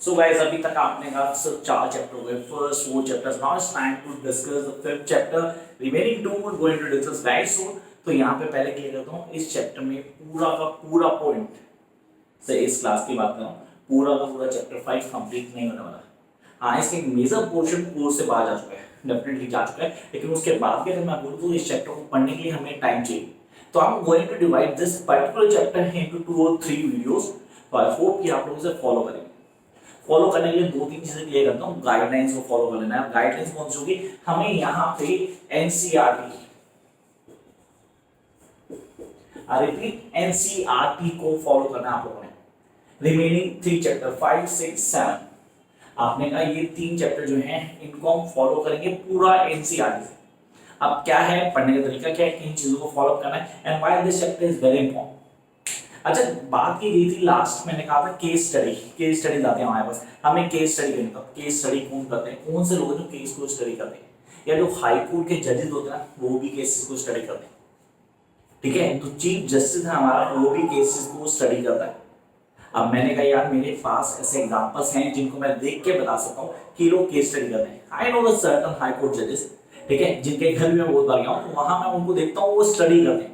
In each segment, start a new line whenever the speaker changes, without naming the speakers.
So guys अभी तक आपने कहा सिर्फ 4 चैप्टर हो गए, first 4 chapters. Now it's time to discuss the 5th chapter. Remaining 2 we going to discuss very soon. तो यहाँ पे पहले क्लियर करता हूँ, इस चैप्टर में पूरा का पूरा पॉइंट से इस क्लास की बात कर रहा हूँ, पूरा का पूरा चैप्टर 5 कंप्लीट नहीं होने वाला। हाँ, इसके मेजर पोर्शन कोर्स से बाहर जा चुका है, डेफिनेटली जा चुका है, लेकिन उसके बाद भी अगर मैं बोलूँ तो इस चैप्टर को पढ़ने के लिए हमें टाइम चाहिए। तो I am going to divide this particular chapter into 2 और 3 वीडियोस। तो आई होप कि आप लोग इसे फॉलो करेंगे। फॉलो करने के लिए 2-3 चीजें क्लियर करता हूँ। गाइडलाइंस को फॉलो कर लेना है। गाइडलाइंस कौन सी होगी? हमें यहाँ पे एनसीईआरटी, रिपीट एनसीईआरटी को फॉलो करना है आप लोगों ने। रिमेनिंग 3 चैप्टर 5, 6, 7 आपने कहा ये 3 चैप्टर जो हैं इनको हम फॉलो करेंगे पूरा एनसीईआरटी से। अब क्या है पढ़ने का तरीका, क्या है, किन चीजों को फॉलो करना है and why this chapter is very important. अच्छा, बात की गई थी लास्ट मैंने कहा था केस स्टडी। केस स्टडी आते हैं हमारे पास, हमें केस स्टडी करनी। तो केस स्टडी कौन करते हैं? कौन से लोग हैं जो केस को स्टडी करते हैं? या जो हाई कोर्ट के जजेस होते हैं वो भी केसेस को स्टडी करते हैं। ठीक है, तो चीफ जस्टिस है हमारा, वो भी केसेस को स्टडी करता है। अब मैंने कहा यार मेरे पास ऐसे एग्जांपल्स हैं जिनको मैं देख के बता सकता हूँ कि लोग केस स्टडी करते हैं। I know the certain high court जजेस, ठीक है, जिनके घर में बहुत बार गया हूँ, तो वहां मैं उनको देखता हूँ वो स्टडी करते हैं।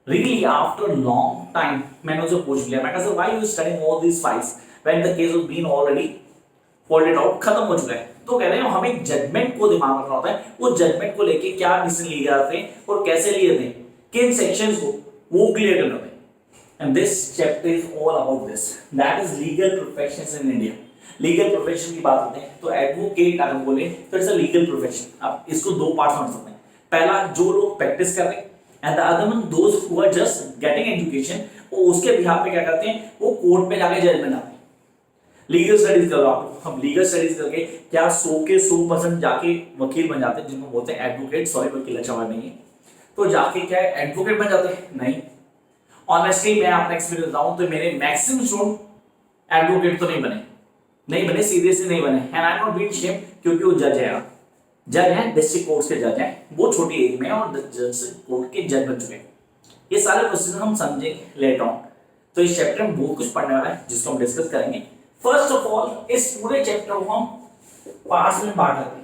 Really, after a long time, मैंने उसे पूछ लिया, मैं कहा why you studying all these files when the case has been already folded out, खत्म हो चुका है। तो कह रहे हैं हमें जजमेंट को दिमाग में रखना होता है, वो जजमेंट को लेके क्या डिसीजन लिए जाते हैं और कैसे लिए थे, किन सेक्शंस को, वो क्लियर करना होता है। And this chapter is all about this, that is legal professions in India. Legal profession की बात करते हैं तो एडवोकेट अगर बोले तो इट्स अ लीगल प्रोफेशन। अब इसको दो पार्ट समझ सकते हैं। पहला, जो लोग प्रैक्टिस कर रहे हैं, and the other one those who are just getting education, वो उसके बिहाफ पे क्या करते हैं, वो कोर्ट पे जाके जजमेंट आते हैं। लीगल स्टडीज करो आप, हम लीगल स्टडीज करके क्या 100 के 100% जाके वकील बन जाते हैं, जिनको बोलते हैं एडवोकेट। सॉरी, वकील अच्छा वर्ड नहीं है, तो जाके क्या है एडवोकेट बन जाते हैं? नहीं। ऑनेस्टली मैं अपना एक्सपीरियंस बताऊं तो मेरे मैक्सिमम स्टूडेंट एडवोकेट तो नहीं बने, सीरियसली नहीं बने। And I am not being shame, क्योंकि वो जज है, जज हैं, डिस्ट्रिक्ट कोर्ट के जज हैं, वो छोटी एज में और डिस्ट्रिक्ट कोर्ट के जज बन चुके हैं। ये सारे प्रोसीजर हम समझेंगे लेटर ऑन। तो इस चैप्टर में बहुत कुछ पढ़ने वाला है जिसको हम डिस्कस करेंगे। फर्स्ट ऑफ ऑल, इस पूरे चैप्टर को हम पार्ट्स में बांट लेते हैं।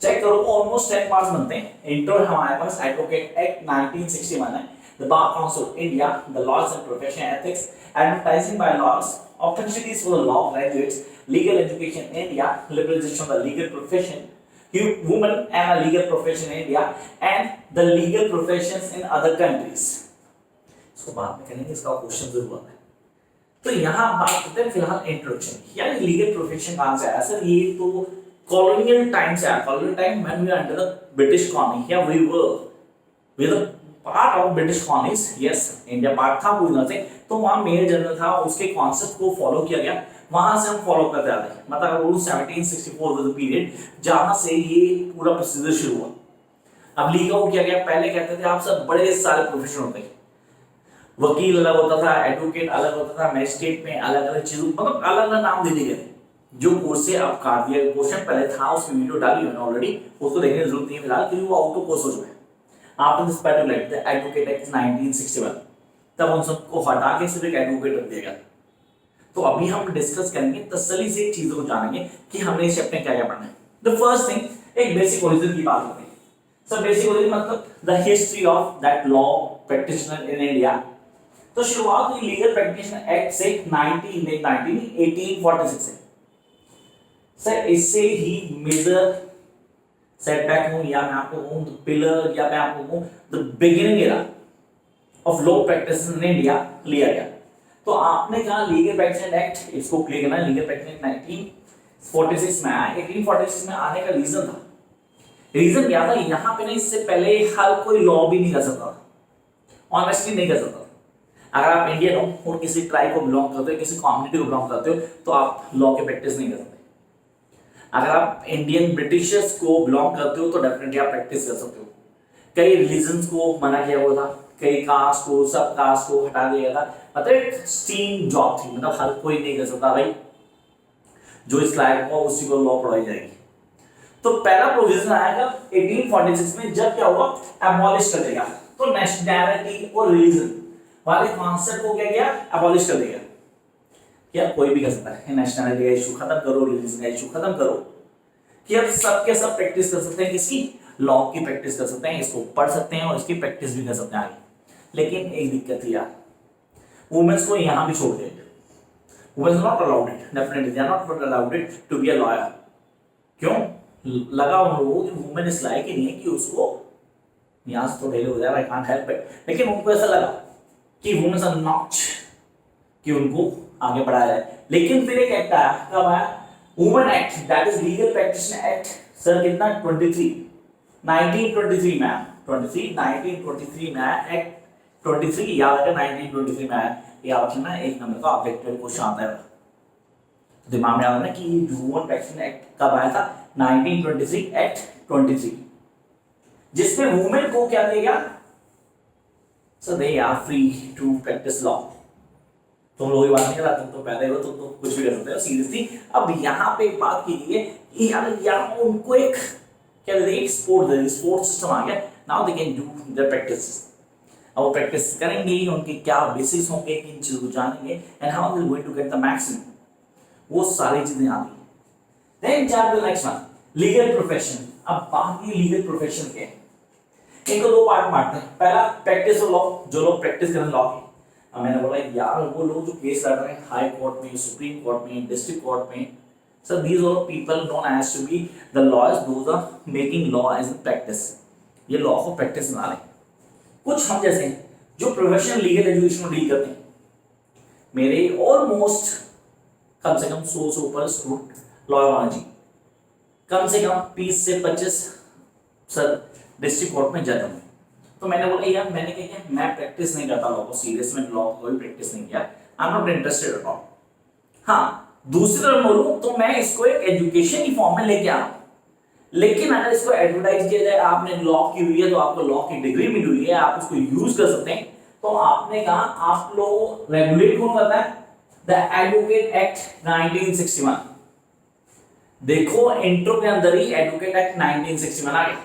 चेक करो, ऑलमोस्ट 10 पार्ट्स बनते हैं। इंट्रो हमारे पास एडवोकेट एक्ट 1961 है, the bar council of India, the laws and profession ethics, advertising by laws, opportunities for the law graduates, legal education in India, liberalization of the legal profession, women and a legal profession in India, and the legal professions in other countries. इसको बाद में करेंगे, इसका question जरूर आता है। तो यहाँ बात करते हैं फिलहाल इंट्रोडक्शन। यार लीगल प्रोफेशन कहाँ से आया सर? ये तो कॉलोनियल टाइम से आया। Colonial time when we are under the British colony, या we were part of British colonies. Yes, India part था पूरी तरह से, तो वहां मेयर जनरल था, उसके कॉन्सेप्ट को फॉलो किया गया, वहां से हम फॉलो करते आते हैं। मतलब वो 1764 वाज द पीरियड जहां से ये पूरा प्रोसीजर शुरू हुआ। अब लीगल को किया गया, पहले कहते थे आप सब बड़े सारे प्रोफेशन होते हैं, वकील अलग होता था, एडवोकेट अलग होता था, मैजिस्ट्रेट में अलग अलग चीजों, मतलब अलग अलग नाम दे दिए गए। जो कोर्स से अब काट दिया, क्वेश्चन पहले था, उसकी वीडियो डाली मैंने ऑलरेडी, उसको देखने की जरूरत नहीं है फिलहाल, क्योंकि वो आउट ऑफ कोर्स हो चुका है। After this particular act, the Advocate Act 1961, तब उन सबको हटा के सिर्फ एक एडवोकेट रख दिया गया। तो अभी हम डिस्कस करेंगे, तसल्ली से चीजों को जानेंगे कि हमने इस चैप्टर में क्या क्या पढ़ना है। द फर्स्ट थिंग, एक बेसिक ओरिजिन की बात करते हैं। सर बेसिक ओरिजिन मतलब the history of that law practitioner in India. तो शुरुआत हुई लीगल प्रैक्टिशनर एक्ट से 1846 से। सर इससे ही मेजर सेटबैक हूं, या मैं आपको कहूं द पिलर, या मैं आपको कहूं the beginning era of law practice in India लिया गया। तो आपने कहा लीगल प्रैक्टिस एक्ट, इसको क्लियर करना है। लीगल प्रैक्टिस 1946 में आया। 1846 में आने का रीजन था, रीजन क्या था, यहां पे ना इससे पहले हर कोई लॉ भी नहीं कर सकता था, ऑनेस्टली नहीं कर सकता था। अगर आप इंडियन हो और किसी ट्राइब को बिलोंग करते हो, किसी कम्युनिटी को बिलोंग करते हो, तो आप लॉ की प्रैक्टिस नहीं कर सकते। अगर आप इंडियन ब्रिटिशर्स को बिलोंग करते हो तो डेफिनेटली आप प्रैक्टिस कर सकते हो। कई रिलीजन्स को मना किया हुआ था, कई कास्ट को, सब कास्ट को हटा दिया गया था। मतलब एक स्टीम जॉब थी, मतलब हर कोई नहीं कर सकता भाई, जो इस लायक हो उसी को लॉ पढ़ाई जाएगी। तो पहला प्रोविजन आएगा 1846 में, जब क्या हुआ, एबॉलिश कर देगा। तो नेशनैलिटी और रिलीजन वाले कॉन्सेप्ट को क्या किया, अबॉलिश कर दिया। क्या कोई भी कर सकता है, नेशनलिटी का इशू खत्म करो, रिलीजन का इशू खत्म करो, कि अब सबके सब प्रैक्टिस कर सकते हैं, किसकी, लॉ की प्रैक्टिस कर सकते हैं, इसको पढ़ सकते हैं और इसकी प्रैक्टिस भी कर सकते हैं आगे। लेकिन एक दिक्कत थी यार, वुमेन्स को यहां भी छोड़ दिया, women's not allowed it, definitely they are not allowed it to be a lawyer. क्यों लगा उन लोगों को कि वुमेन इस लायक ही नहीं है कि उसको, यहां से तो डेली हो जाएगा, आई कांट हेल्प इट, लेकिन उनको ऐसा लगा कि वुमेन्स आर नॉट, कि उनको आगे बढ़ाया जाए। लेकिन फिर एक एक्ट आया, कब आया, women act, that is legal practitioner act. Sir कितना, 23 1923 में आया, 23 1923 में आया एक्ट 23, याद रखना 1923 में आया, याद रखना एक नंबर का ऑब्जेक्टिव क्वेश्चन आता है, दिमाग में याद रखना कि वुमेन प्रैक्टिशनर एक्ट कब आया था, 1923 एक्ट 23, जिसमें वुमेन को क्या दिया गया, so they are free to practice law. तुम लोग बात नहीं कर रहा, तुम तो पैदा हो, तुम तो कुछ भी कर सकते हो सीरियसली। अब यहाँ पे एक बात की गई है कि यार यहाँ उनको एक क्या दे, एक स्पोर्ट सिस्टम आ गया, now they can do their practice. अब वो प्रैक्टिस करेंगे, उनके क्या बेसिस होंगे, किन चीजों को जानेंगे, and how they going to get the maximum, वो सारी चीजें आती है। Then chapter next one, legal profession. अब बात की लीगल प्रोफेशन के, इनको दो पार्ट बांटते हैं, पहला प्रैक्टिस ऑफ लॉ, जो लोग प्रैक्टिस करें लॉ की। मैंने बोला यार वो लोग जो केस लड़ रहे हैं हाई कोर्ट में, सुप्रीम कोर्ट में, डिस्ट्रिक्ट कोर्ट में, sir these are people known as to be the lawyers, those are making law as a practice, ये लॉ को प्रैक्टिस बना रहे हैं। कुछ हम जैसे हैं जो प्रोफेशनल लीगल एजुकेशन में डील करते हैं, मेरे ऑलमोस्ट कम से कम 100 से ऊपर स्टूडेंट लॉयर होना चाहिए, कम से कम 20 से 25 सर डिस्ट्रिक्ट कोर्ट में जज होंगे। तो मैंने बोला यार, मैंने क्या किया, मैं प्रैक्टिस नहीं करता लॉ को, सीरियस में लॉ को कोई प्रैक्टिस नहीं किया, आई am not interested at all. हाँ, दूसरी तरफ बोलूं तो मैं इसको एक एजुकेशन की फॉर्म में लेके आऊं, लेकिन अगर इसको एडवर्टाइज किया जाए, आपने लॉ की हुई है तो आपको लॉ की डिग्री मिली हुई है, आप उसको यूज कर सकते हैं, तो आपने कहा आप लोग रेगुलेट कौन करता है, द एडवोकेट एक्ट 1961। देखो इंट्रो के अंदर ही एडवोकेट एक्ट 1961 आ गया,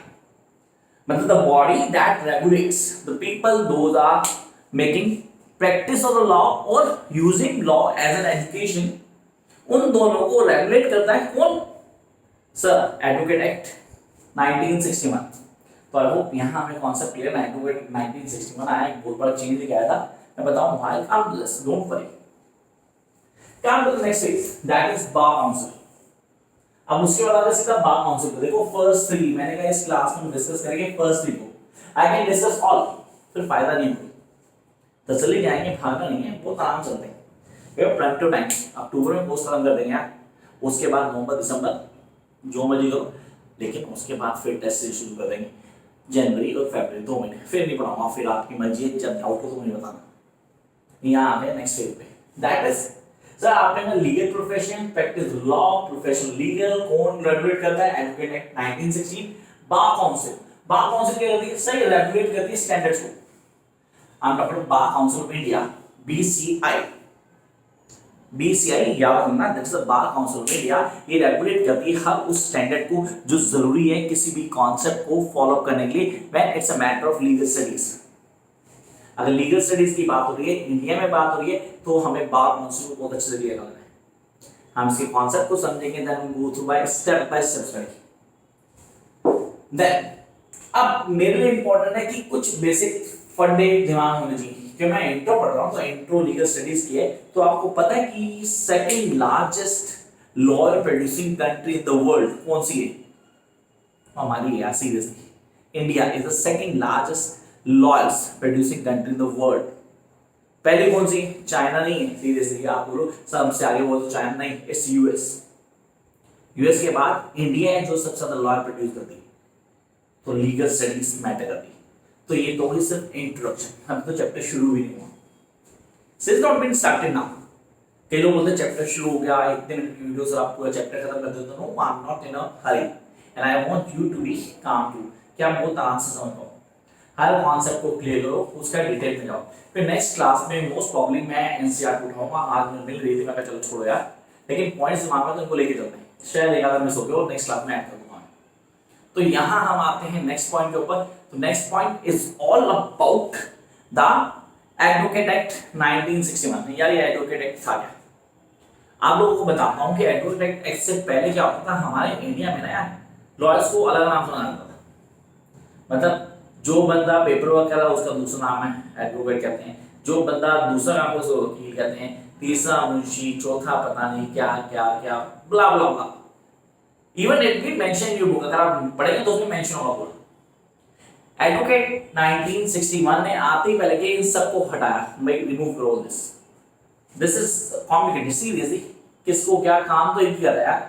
मतलब the body that regulates the people those are making practice of the law or using law as an education, उन दोनों को रेगुलेट करता है कौन, सर एडवोकेट एक्ट 1961। तो आई होप यहाँ हमें कॉन्सेप्ट क्लियर है, एडवोकेट 1961 आया, एक बहुत बड़ा चेंज लेके आया था, मैं बताऊं why, come this, don't worry. Come to the next phase, that is bar council. अब उसके बाद आगे सीधा बार काउंसिल को देखो, फर्स्ट 3 मैंने कहा इस क्लास में डिस्कस करेंगे, फर्स्ट 3 को आई कैन डिस्कस ऑल, फिर फायदा नहीं होगा, तसल्ली जाएंगे, भागना नहीं है, बहुत आराम चलते हैं, वे प्लेंटी ऑफ टाइम, अक्टूबर में कोर्स खत्म कर देंगे यार, उसके बाद नवंबर दिसंबर जो मर्जी करो, लेकिन उसके बाद फिर टेस्ट शुरू कर देंगे, जनवरी और फरवरी 2 महीने, फिर नहीं पढ़ाऊंगा, फिर आपकी मर्जी है, जब डाउट हो तो मुझे बताना। यहाँ आ गए नेक्स्ट फेज पे, दैट इज सर आपने ना legal profession, practice law, professional legal, कौन रेगुलेट करता है, advocate act 1916, bar council, bar council क्या करती है, सही रेगुलेट करती है स्टैंडर्ड्स को, I am talking about bar council of India, BCI, BCI याद रखना, that is the bar council of India, ये रेगुलेट करती है हर उस स्टैंडर्ड को जो जरूरी है किसी भी कॉन्सेप्ट को फॉलो करने के लिए, when it's a matter of legal studies. अगर लीगल स्टडीज की बात हो रही है, इंडिया में बात हो रही है, तो हमें बार काउंसिल को बहुत अच्छे से क्लियर करना है, हम इसके कॉन्सेप्ट को समझेंगे, then we go through by step study. देन अब मेरे लिए इंपॉर्टेंट है कि कुछ बेसिक फंडे दिमाग होने चाहिए, क्योंकि मैं इंट्रो पढ़ रहा हूं, तो इंट्रो लीगल स्टडीज की है, तो आपको पता है कि second largest lawyer producing country in the world कौन सी है, हमारी है, seriously India is the second largest lawyers producing country in the world. पहले कौन सी, चाइना नहीं है, सीरियसली आप बोलो सबसे आगे बोलो तो चाइना नहीं, इट्स यूएस, यूएस के बाद इंडिया है जो सबसे ज्यादा लॉयर प्रोड्यूस करती है, तो लीगल स्टडीज मैटर करती है। तो ये तो ही सिर्फ इंट्रोडक्शन, हम तो चैप्टर शुरू भी नहीं हुआ, सिर्फ नॉट बीन स्टार्टेड नाउ। कई लोग बोलते हैं चैप्टर शुरू हो गया, इतने मिनट की वीडियो से आप पूरा चैप्टर खत्म कर देते हो, no I am not in a hurry and I want you to be calm too, क्या मैं बहुत आराम से समझ पाऊं, हर कॉन्सेप्ट को क्लियर करो, उसका डिटेल में जाओ, फिर नेक्स्ट क्लास में मोस्ट प्रॉब्लम मैं एनसीईआरटी उठाऊंगा, आज मैं मिल रही थी, मैं कहा चलो छोड़ो यार, लेकिन पॉइंट्स दिमाग में तो इनको लेके चलते हैं, शायद एक आधा मिस हो गया और नेक्स्ट क्लास में ऐड कर दूंगा। तो यहां हम आते हैं नेक्स्ट पॉइंट के ऊपर, तो next point is all about the advocate act 1961, यार ये एडवोकेट एक्ट था क्या? आप लोगों को बताता हूँ कि एडवोकेट एक्ट से पहले क्या होता था हमारे इंडिया में ना यार, लॉयर्स को अलग नाम सुना जाता था। मतलब जो बंदा पेपर वर्क कर रहा है उसका दूसरा नाम है एडवोकेट कहते हैं, जो बंदा दूसरा काम कर उसको वकील कहते हैं, तीसरा मुंशी, चौथा पता नहीं क्या क्या क्या, blah blah blah. Even it be mention in book, अगर आप पढ़ेंगे तो उसमें मेंशन होगा पूरा। एडवोकेट 1961 ने आते ही पहले के इन सबको हटाया, भाई रिमूव करो दिस इज कॉम्प्लिकेटेड सीरियसली, किसको क्या काम तो एक कर रहा है।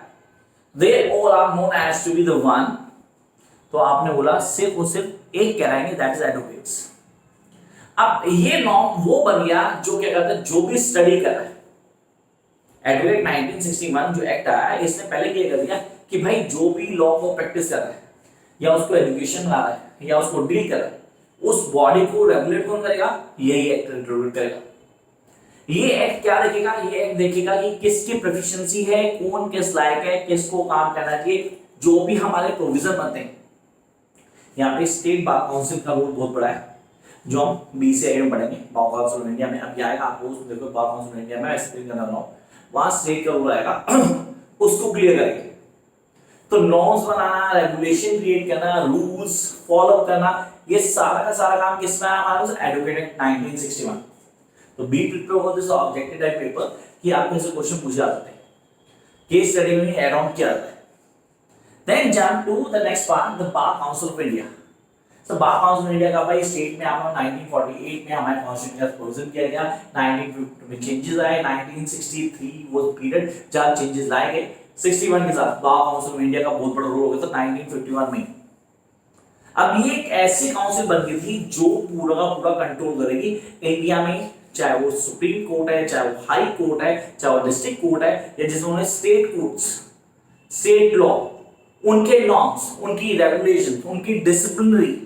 They all are known as to be the one, तो आपने बोला सिर्फ और सिर्फ एक कराएंगे, दैट इज एडवोकेट्स। अब ये नॉर्म वो बन गया जो क्या कहते हैं, जो भी स्टडी कर रहा है। एडवोकेट 1961 जो एक्ट आया इसने पहले क्या कर दिया कि भाई जो भी लॉ को प्रैक्टिस कर रहा है या उसको एजुकेशन ला रहा है या उसको डील कर रहा है, उस बॉडी को रेगुलेट कौन करेगा? यही एक्ट रेगुलेट करेगा। ये एक्ट क्या देखेगा? ये एक्ट देखेगा कि किसकी प्रोफिशिएंसी है, कौन किस लायक है, किसको काम करना चाहिए, जो भी हमारे प्रोविजन बनते हैं। यहाँ पे स्टेट बार काउंसिल का रोल बहुत बड़ा है, जो हम बीसीआई में पढ़ेंगे, बार काउंसिल ऑफ इंडिया में। अब आएगा आपको देखो बार काउंसिल ऑफ इंडिया में एक्सप्लेन करना रहा हूं, वहां स्टेट का रोल आएगा उसको क्लियर करेंगे। तो नॉर्म्स बनाना, रेगुलेशन क्रिएट करना, रूल्स फॉलो करना, ये सारा का सारा काम किसमें है? हमारे पास एडवोकेट एक्ट 1961। तो be prepare for this objective type paper कि आपको ऐसे क्वेश्चन पूछे जा सकते हैं, केस स्टडी में ऐड ऑन किया जाता है। Then jump to the next part, the Bar Council of India. So Bar Council of India का भाई स्टेट में आपका 1948 में हमारे कॉन्स्टिट्यूशन का प्रोविजन किया गया, 1950 में चेंजेस आए, 1963 वो पीरियड जहाँ चेंजेस लाए गए, 61 के साथ बार काउंसिल ऑफ इंडिया का बहुत बड़ा रोल हो गया था 1951 में। अब ये एक ऐसी काउंसिल बन गई थी जो पूरा का पूरा कंट्रोल करेगी इंडिया में, चाहे वो सुप्रीम कोर्ट है, चाहे वो हाई कोर्ट है, चाहे वो डिस्ट्रिक्ट कोर्ट है, या जिसमें स्टेट कोर्ट्स, स्टेट लॉ, उनके नॉर्म्स, उनकी रेगुलेशन, उनकी डिसिप्लिनरी,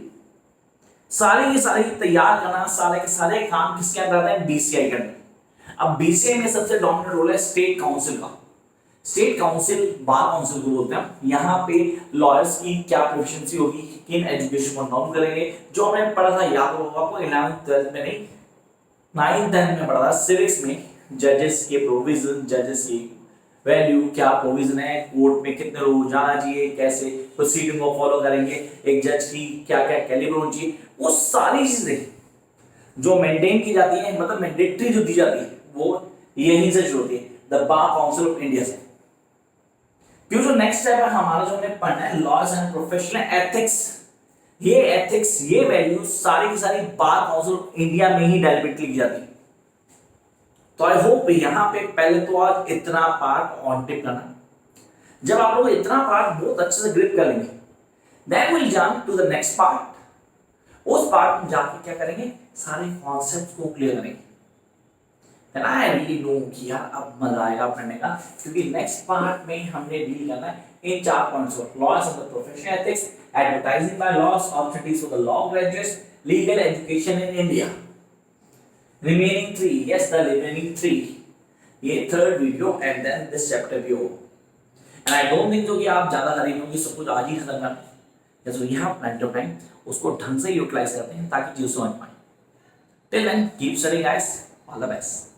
सारे के सारे तैयार करना, सारे के सारे काम किसके अंदर आते हैं? बीसीआई के अंदर। अब बीसीआई में सबसे डोमिनेंट रोल है स्टेट काउंसिल का। स्टेट काउंसिल बार काउंसिल को बोलते हैं। यहाँ पे लॉयर्स की क्या प्रोफिशिएंसी होगी, किन एजुकेशन को नॉर्म करेंगे, जो हमने पढ़ा था याद होगा आपको 11th 12th में नहीं, 9th 10th में पढ़ा था सिविक्स में, जजेस के प्रोविजन, जजेस की वैल्यू, क्या प्रोविजन है, कोर्ट में कितने लोग जाना चाहिए, कैसे प्रोसीडिंग को फॉलो करेंगे, एक जज की क्या क्या कैलिबर होनी चाहिए, वो सारी चीजें जो मेंटेन की जाती है, मतलब मैंडेटरी जो दी जाती है, वो यहीं से शुरू होती है, the bar council of India से। फिर जो नेक्स्ट स्टेप है हमारा, जो हमने पढ़ना है लॉज एंड प्रोफेशनल एथिक्स। ये एथिक्स, ये वैल्यूज सारी की सारी बार काउंसिल ऑफ इंडिया में ही डेलिबरेटली की जाती है। तो आई होप यहां पे पहले तो आज इतना पार्ट ऑन टिप करना। जब आप लोग इतना पार्ट बहुत अच्छे से ग्रिप कर लेंगे, then will jump to the next part. उस पार्ट में जाके क्या करेंगे? सारे कॉन्सेप्ट्स को क्लियर करेंगे। देन आई रियली नो कि यार अब मजा आएगा पढ़ने का, क्योंकि नेक्स्ट पार्ट में हमने डील करना है in 4 points of laws of the professional ethics, advertising by laws, optionalities for the law graduates, legal education in India. Remaining 3, yes, the remaining 3. ये third video and then this chapter भी हो। And I don't think so कि आप ज़्यादा हरी होंगे, सब कुछ आज ही खत्म करना है। या तो यहाँ plenty of time उसको ढंग से यूटिलाइज करते हैं ताकि चीज़ समझ पाए। Till then, keep studying guys, all the best.